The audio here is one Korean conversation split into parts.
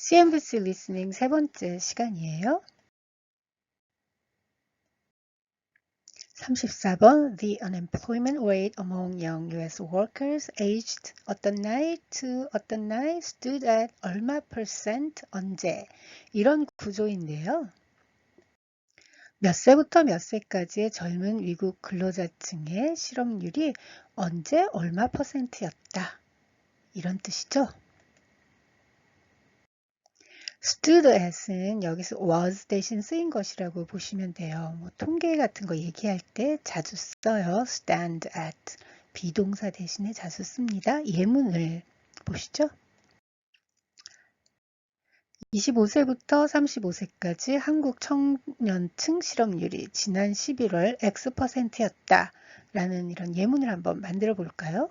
CNBC 리스닝 세 번째 시간이에요. 34번 The unemployment rate among young US workers aged 어떤 나이 to 어떤 나이 stood at 얼마 percent 언제 이런 구조인데요. 몇 세부터 몇 세까지의 젊은 미국 근로자층의 실업률이 언제 얼마 퍼센트였다. 이런 뜻이죠. stood at은 여기서 was 대신 쓰인 것이라고 보시면 돼요. 뭐 통계 같은 거 얘기할 때 자주 써요. stand at. 비동사 대신에 자주 씁니다. 예문을 보시죠. 25세부터 35세까지 한국 청년층 실업률이 지난 11월 X%였다. 라는 이런 예문을 한번 만들어 볼까요?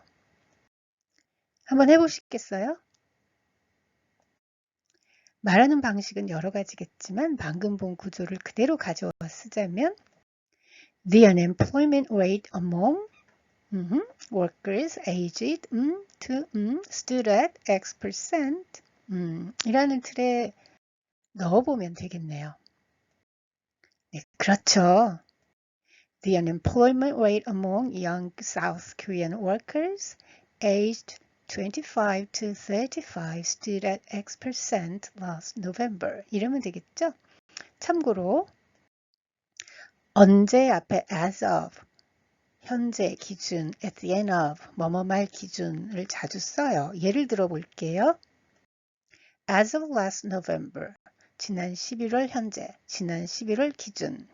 한번 해보시겠어요? 말하는 방식은 여러 가지겠지만 방금 본 구조를 그대로 가져와 쓰자면 The unemployment rate among workers aged to stood at X% 이라는 틀에 넣어보면 되겠네요. 네, 그렇죠. The unemployment rate among young South Korean workers aged 25 to 35 stood at X% last November. 이러면 되겠죠? 참고로 언제 앞에 as of, 현재 기준, at the end of, 뭐뭐 말 기준을 자주 써요. 예를 들어 볼게요. As of last November, 지난 11월 현재, 지난 11월 기준.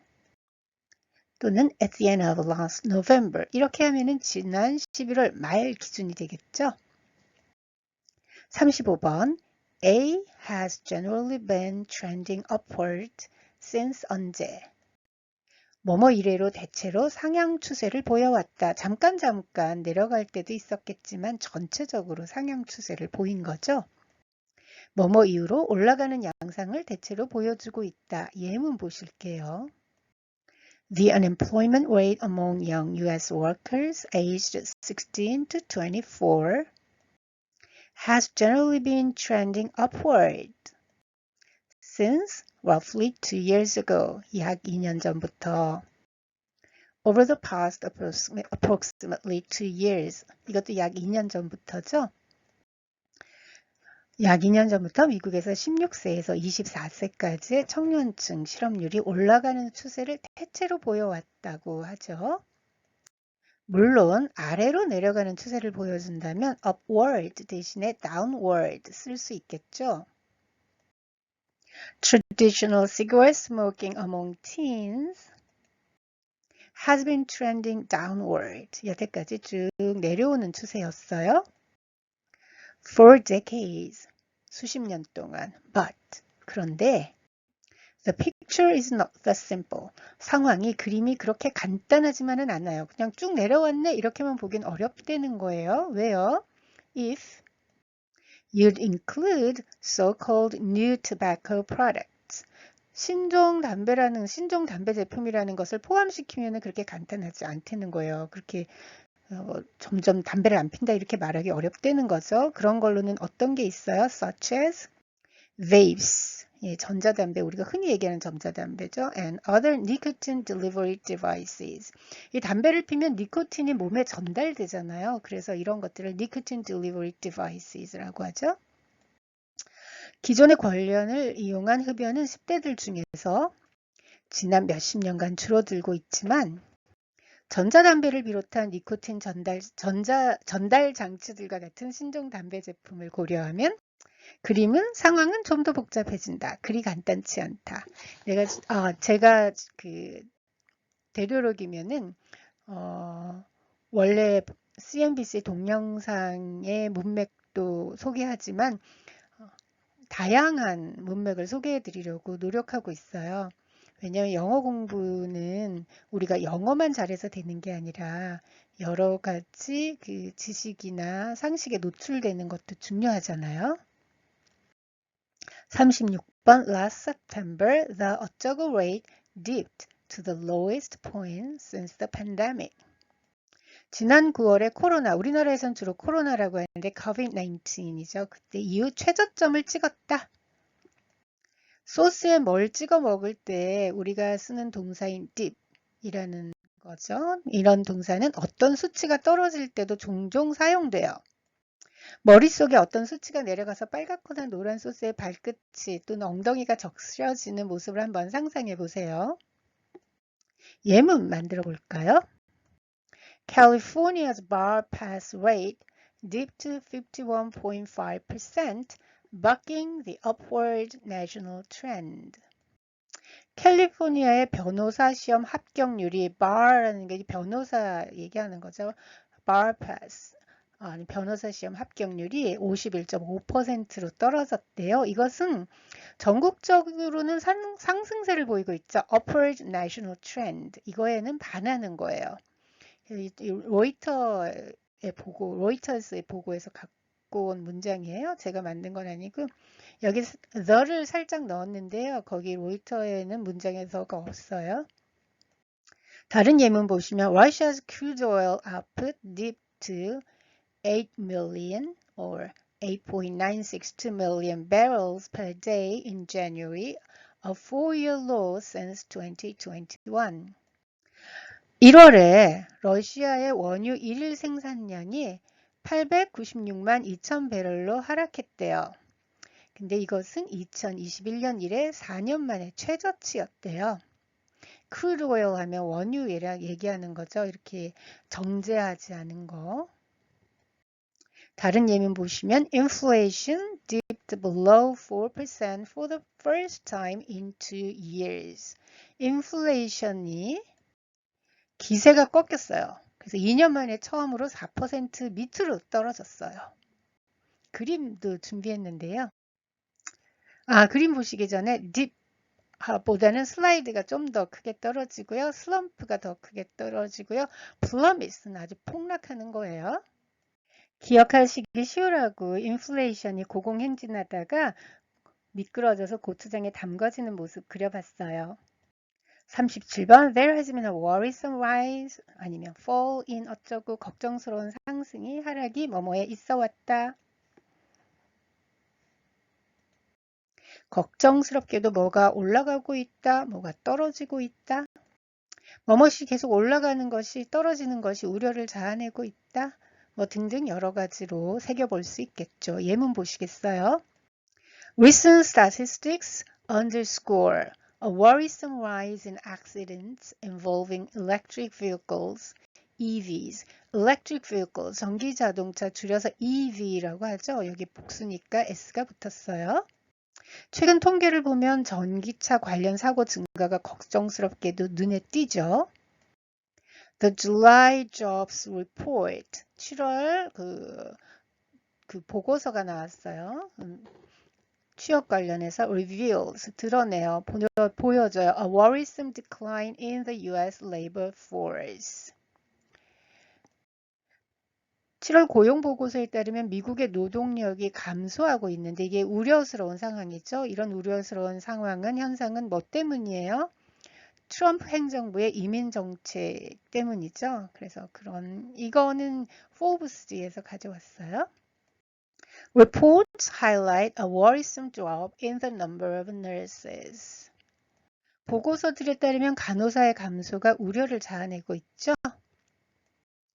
또는 at the end of last November. 이렇게 하면은 지난 11월 말 기준이 되겠죠. 35번 A has generally been trending upward since 언제? 뭐뭐 이래로 대체로 상향 추세를 보여왔다. 잠깐 내려갈 때도 있었겠지만 전체적으로 상향 추세를 보인 거죠. 뭐뭐 이후로 올라가는 양상을 대체로 보여주고 있다. 예문 보실게요. The unemployment rate among young US workers aged 16 to 24 has generally been trending upward since roughly 2 years ago, 약 2년 전부터. Over the past approximately 2 years, 이것도 약 2년 전부터죠. 약 2년 전부터 미국에서 16세에서 24세까지의 청년층 실업률이 올라가는 추세를 대체로 보여왔다고 하죠. 물론 아래로 내려가는 추세를 보여준다면 upward 대신에 downward 쓸 수 있겠죠. Traditional cigarette smoking among teens has been trending downward. 여태까지 쭉 내려오는 추세였어요. For decades, 수십 년 동안. But, 그런데 the picture is not that simple. 상황이, 그림이 그렇게 간단하지만은 않아요. 그냥 쭉 내려왔네 이렇게만 보긴 어렵다는 거예요. 왜요? If you'd include so-called new tobacco products. 신종 담배 제품이라는 것을 포함시키면 그렇게 간단하지 않다는 거예요. 그렇게 점점 담배를 안 핀다 이렇게 말하기 어렵다는 거죠. 그런 걸로는 어떤 게 있어요? Such as vapes, 예, 전자담배, 우리가 흔히 얘기하는 전자담배죠. And other nicotine delivery devices. 이 담배를 피면 니코틴이 몸에 전달되잖아요. 그래서 이런 것들을 nicotine delivery devices라고 하죠. 기존의 관련을 이용한 흡연은 10대들 중에서 지난 몇십 년간 줄어들고 있지만 전자담배를 비롯한 니코틴 전달 장치들과 같은 신종 담배 제품을 고려하면 상황은 좀 더 복잡해진다. 그리 간단치 않다. 제가 되도록이면은 원래 CNBC 동영상의 문맥도 소개하지만 다양한 문맥을 소개해 드리려고 노력하고 있어요. 왜냐하면 영어 공부는 우리가 영어만 잘해서 되는 게 아니라 여러 가지 지식이나 상식에 노출되는 것도 중요하잖아요. 36번 Last September, the 어쩌고 rate dipped to the lowest point since the pandemic. 지난 9월에 우리나라에선 주로 코로나라고 하는데 COVID-19이죠. 그때 이후 최저점을 찍었다. 소스에 뭘 찍어 먹을 때 우리가 쓰는 동사인 dip이라는 거죠. 이런 동사는 어떤 수치가 떨어질 때도 종종 사용돼요. 머릿속에 어떤 수치가 내려가서 빨갛거나 노란 소스의 발끝이 또는 엉덩이가 적셔지는 모습을 한번 상상해 보세요. 예문 만들어 볼까요? California's bar pass rate dipped to 51.5%, bucking the upward national trend. 캘리포니아의 변호사 시험 합격률이 bar라는 게 변호사 얘기하는 거죠. bar pass. 아니, 변호사 시험 합격률이 51.5%로 떨어졌대요. 이것은 전국적으로는 상승세를 보이고 있죠. Upward National Trend. 이거에는 반하는 거예요. 로이터스의 보고에서 갖고 온 문장이에요. 제가 만든 건 아니고 여기 the를 살짝 넣었는데요. 거기 로이터에는 문장에 the가 없어요. 다른 예문 보시면 Russia's crude oil output dipped to 8 million or 8.962 million barrels per day in January, a 4-year low since 2021. 1월에 러시아의 원유 1일 생산량이 896만 2천 배럴로 하락했대요. 근데 이것은 2021년 이래 4년 만에 최저치였대요. 크루드 오일 하면 원유 얘기하는 거죠. 이렇게 정제하지 않은 거. 다른 예문 보시면 Inflation dipped below 4% for the first time in 2 years. 인플레이션이 기세가 꺾였어요. 그래서 2년 만에 처음으로 4% 밑으로 떨어졌어요. 그림도 준비했는데요. 그림 보시기 전에 dip 보다는 슬라이드가 좀 더 크게 떨어지고요. 슬럼프가 더 크게 떨어지고요. 플러밋은 아주 폭락하는 거예요. 기억하시기 쉬우라고 인플레이션이 고공행진하다가 미끄러져서 고추장에 담궈지는 모습 그려봤어요. 37번 There has been a worrisome rise 아니면 fall in 어쩌고 걱정스러운 상승이 하락이 뭐뭐에 있어 왔다. 걱정스럽게도 뭐가 올라가고 있다, 뭐가 떨어지고 있다. 뭐뭇이 계속 올라가는 것이 떨어지는 것이 우려를 자아내고 있다. 뭐 등등 여러 가지로 새겨볼 수 있겠죠. 예문 보시겠어요? Recent statistics underscore a worrisome rise in accidents involving electric vehicles, EVs. electric vehicle, 전기 자동차 줄여서 EV라고 하죠. 여기 복수니까 S가 붙었어요. 최근 통계를 보면 전기차 관련 사고 증가가 걱정스럽게도 눈에 띄죠. The July Jobs Report 7월 그 보고서가 나왔어요. 취업 관련해서 reveals 드러내요. 보여줘요. A worrisome decline in the US labor force. 7월 고용보고서에 따르면 미국의 노동력이 감소하고 있는데 이게 우려스러운 상황이죠. 이런 우려스러운 현상은 뭐 때문이에요? 트럼프 행정부의 이민 정책 때문이죠. 그래서 이거는 포브스지에서 가져왔어요. Reports highlight a worrisome drop in the number of nurses. 보고서들에 따르면 간호사의 감소가 우려를 자아내고 있죠.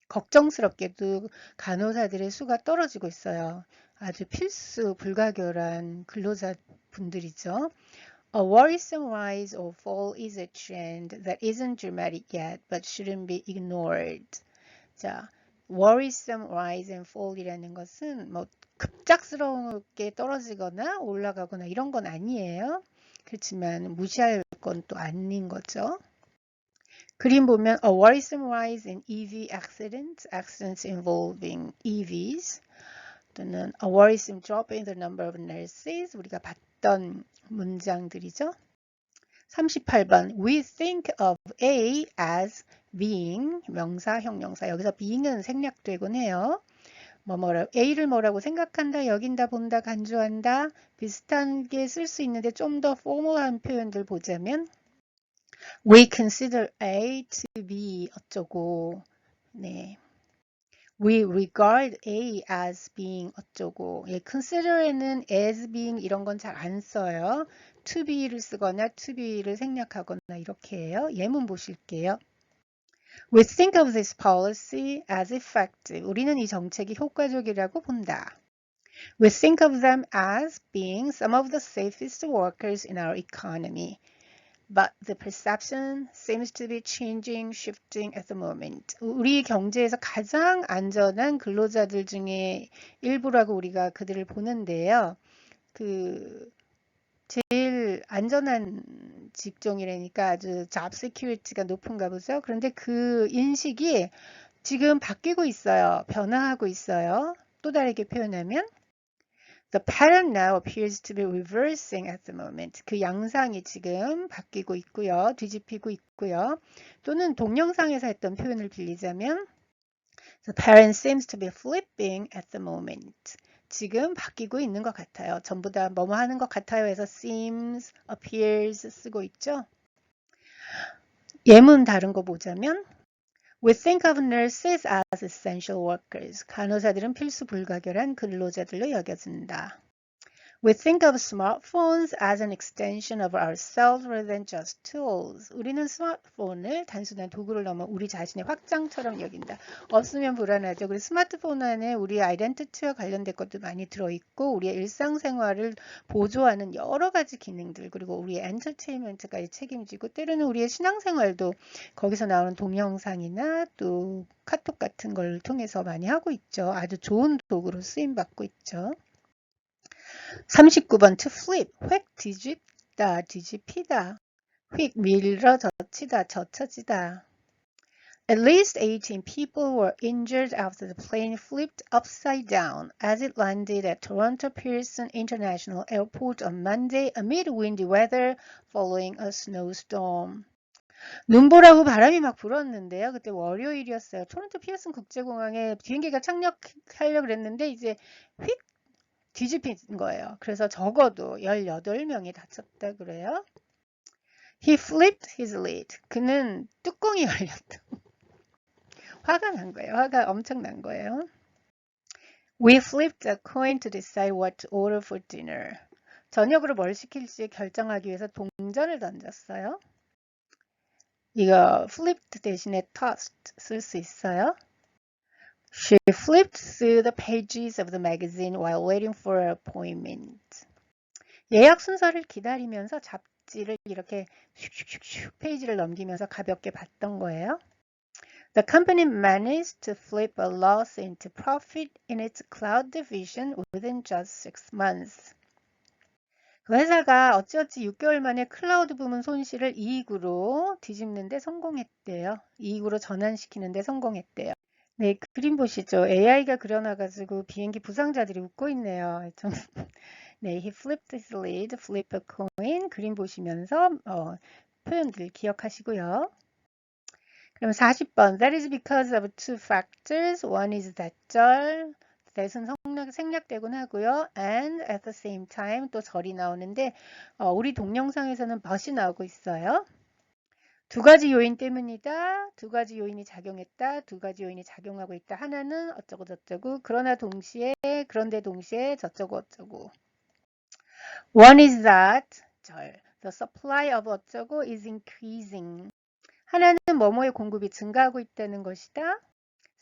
걱정스럽게도 간호사들의 수가 떨어지고 있어요. 아주 필수 불가결한 근로자분들이죠. A worrisome rise or fall is a trend that isn't dramatic yet but shouldn't be ignored. 자, worrisome rise and fall이라는 것은 뭐 급작스럽게 떨어지거나 올라가거나 이런 건 아니에요. 그렇지만 무시할 건 또 아닌 거죠. 그림 보면 a worrisome rise in EV accidents involving EVs 또는 a worrisome drop in the number of nurses 우리가 봤던 문장들이죠. 38번 We think of A as being 명사, 형용사 여기서 being은 생략되곤 해요. A를 뭐라고 생각한다, 여긴다, 본다, 간주한다 비슷하게 쓸 수 있는데 좀 더 포멀한 표현들 보자면 We consider A to be 어쩌고 네. We regard A as being 어쩌고. 예, consider에는 as being 이런 건 잘 안 써요. to be를 쓰거나 to be를 생략하거나 이렇게 해요. 예문 보실게요. We think of this policy as effective. 우리는 이 정책이 효과적이라고 본다. We think of them as being some of the safest workers in our economy. But the perception seems to be changing, shifting at the moment. 우리 경제에서 가장 안전한 근로자들 중에 일부라고 우리가 그들을 보는데요. 제일 안전한 직종이라니까 아주 job security가 높은가 보죠. 그런데 그 인식이 지금 바뀌고 있어요. 변화하고 있어요. 또 다르게 표현하면 The pattern now appears to be reversing at the moment. 그 양상이 지금 바뀌고 있고요. 뒤집히고 있고요. 또는 동영상에서 했던 표현을 빌리자면 The pattern seems to be flipping at the moment. 지금 바뀌고 있는 것 같아요. 전부 다 뭐뭐 하는 것 같아요 해서 seems, appears 쓰고 있죠. 예문 다른 거 보자면 We think of nurses as essential workers. 간호사들은 필수 불가결한 근로자들로 여겨진다. We think of smartphones as an extension of ourselves rather than just tools. 우리는 스마트폰을 단순한 도구를 넘어 우리 자신의 확장처럼 여긴다. 없으면 불안하죠. 그래서 스마트폰 안에 우리 아이덴티티와 관련된 것도 많이 들어있고 우리의 일상생활을 보조하는 여러 가지 기능들 그리고 우리의 엔터테인먼트까지 책임지고 때로는 우리의 신앙생활도 거기서 나오는 동영상이나 또 카톡 같은 걸 통해서 많이 하고 있죠. 아주 좋은 도구로 쓰임받고 있죠. 39번 to flip, 획 뒤집다, 뒤집히다. 휙 밀어 젖히다, 젖혀지다. At least 18 people were injured after the plane flipped upside down as it landed at Toronto Pearson International Airport on Monday amid windy weather following a snowstorm. 눈보라고 바람이 막 불었는데요. 그때 월요일이었어요. 토론토 피어슨 국제공항에 비행기가 착륙하려고 그랬는데 이제 휙 뒤집힌 거예요. 그래서 적어도 18명이 다쳤다 그래요. He flipped his lid. 그는 뚜껑이 열렸다. 화가 난 거예요. 화가 엄청난 거예요. We flipped a coin to decide what to order for dinner. 저녁으로 뭘 시킬지 결정하기 위해서 동전을 던졌어요. 이거 flipped 대신에 tossed 쓸 수 있어요. She flipped through the pages of the magazine while waiting for her appointment. 예약 순서를 기다리면서 잡지를 이렇게 슉슉슉슉 페이지를 넘기면서 가볍게 봤던 거예요. The company managed to flip a loss into profit in its cloud division within just 6 months. 그 회사가 어찌어찌 6개월 만에 클라우드 부문 손실을 이익으로 뒤집는데 성공했대요. 이익으로 전환시키는데 성공했대요. 네, 그림 보시죠. AI가 그려놔가지고 비행기 부상자들이 웃고 있네요. 좀 네, he flipped his lid, flip a coin. 그림 보시면서 표현들 기억하시고요. 그럼 40번. That is because of two factors. One is that절. that은 생략되곤 하고요. And at the same time 또 절이 나오는데 우리 동영상에서는 but이 나오고 있어요. 두 가지 요인 때문이다. 두 가지 요인이 작용했다. 두 가지 요인이 작용하고 있다. 하나는 어쩌고 저쩌고 그런데 동시에 저쩌고 어쩌고. One is that the supply of 어쩌고 is increasing. 하나는 뭐뭐의 공급이 증가하고 있다는 것이다.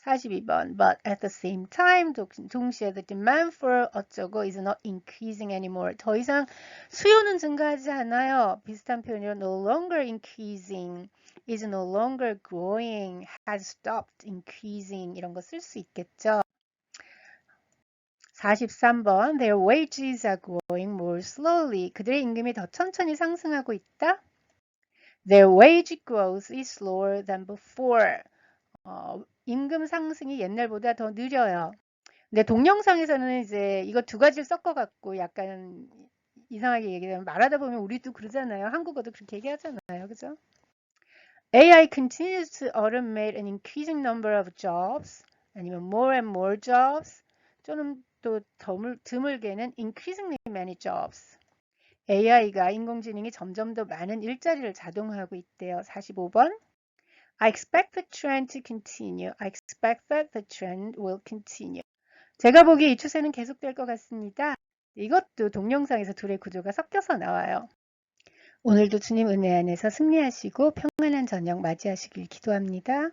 42번. But at the same time 동시에 the demand for 어쩌고 is not increasing anymore. 더 이상 수요는 증가하지 않아요. 비슷한 표현으로 no longer increasing, is no longer growing, has stopped increasing 이런 거 쓸 수 있겠죠. 43번. Their wages are growing more slowly. 그들의 임금이 더 천천히 상승하고 있다. Their wage growth is slower than before. 임금 상승이 옛날보다 더 느려요. 근데 동영상에서는 이제 이거 두 가지를 섞어갖고 약간 이상하게 얘기하면 말하다 보면 우리도 그러잖아요. 한국어도 그렇게 얘기하잖아요. 그죠? AI continues to automate an increasing number of jobs. 아니면 more and more jobs. 또는 또 드물게는 increasingly many jobs. AI가 인공지능이 점점 더 많은 일자리를 자동화하고 있대요. 45번. I expect the trend to continue. I expect that the trend will continue. 제가 보기에 이 추세는 계속될 것 같습니다. 이것도 동영상에서 둘의 구조가 섞여서 나와요. 오늘도 주님 은혜 안에서 승리하시고 평안한 저녁 맞이하시길 기도합니다.